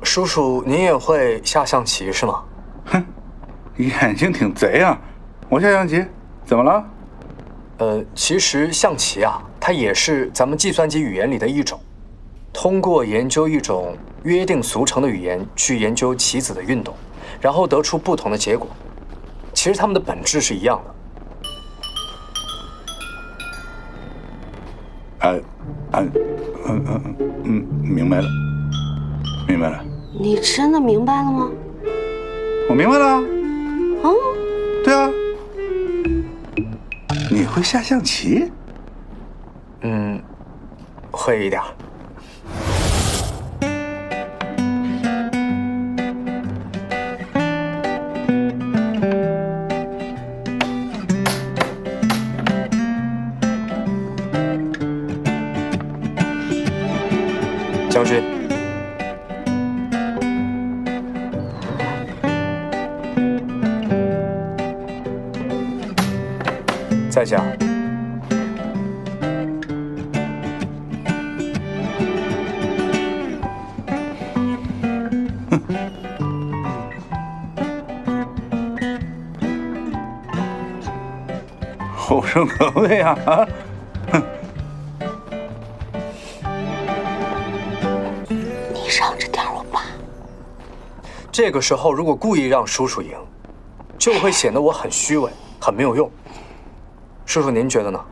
叔叔，您也会下象棋是吗？哼，眼睛挺贼啊！我下象棋，怎么了？其实象棋啊，它也是咱们计算机语言里的一种，通过研究一种约定俗成的语言去研究棋子的运动，然后得出不同的结果。其实它们的本质是一样的。明白了，明白了。你真的明白了吗？我明白了。哦，对啊，你会下象棋？会一点。将军，在家。后生可畏啊！啊！你让着点我吧。这个时候如果故意让叔叔赢，就会显得我很虚伪，很没有用。叔叔，您觉得呢？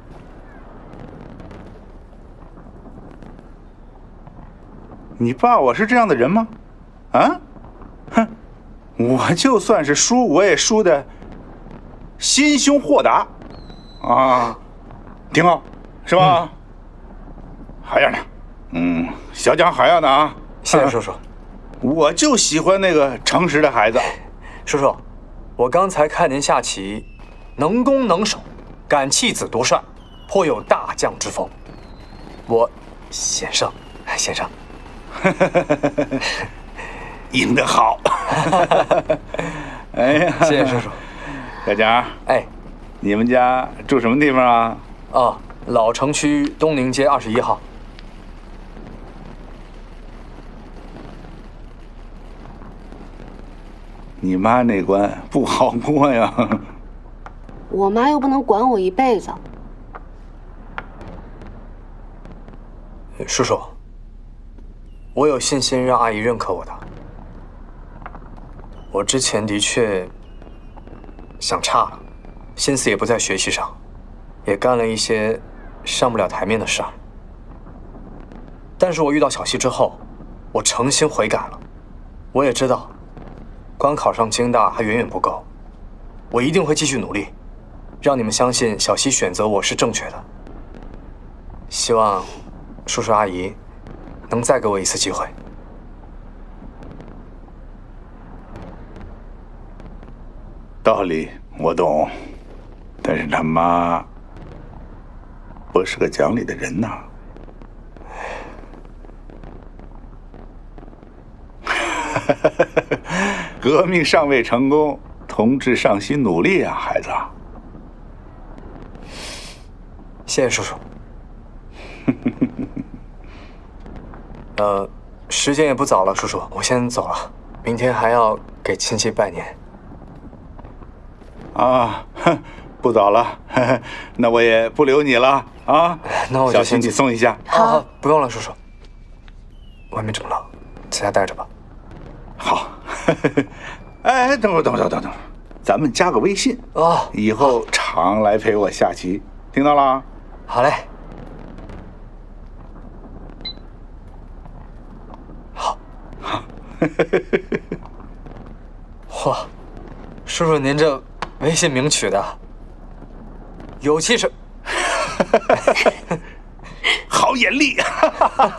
你爸我是这样的人吗？啊？哼！我就算是输，我也输的心胸豁达啊，挺好，是吧？好样的，小奖好样的啊！谢谢叔叔。我就喜欢那个诚实的孩子。叔叔，我刚才看您下棋，能攻能守，敢弃子夺帅，颇有大将之风。我险胜，先生。赢得好。哎呀，谢谢叔叔。小蒋，哎，你们家住什么地方啊？哦，老城区东宁街21号。你妈那关不好过呀。我妈又不能管我一辈子。叔叔，我有信心让阿姨认可我的。我之前的确想差了，心思也不在学习上，也干了一些上不了台面的事儿。但是我遇到小溪之后，我诚心悔改了。我也知道，光考上京大还远远不够，我一定会继续努力，让你们相信小溪选择我是正确的。希望叔叔阿姨能再给我一次机会。道理我懂，但是他妈不是个讲理的人呐。革命尚未成功，同志尚需努力啊，孩子。谢谢叔叔。时间也不早了，叔叔，我先走了，明天还要给亲戚拜年。啊，不早了，那我也不留你了啊。那我就小心你送一下。好，不用了，叔叔。外面这么冷，在家待着吧。好。哎，等会儿，咱们加个微信哦，以后常来陪我下棋，听到了？好嘞。好。嚯，叔叔您这微信名取的有气势，好眼力。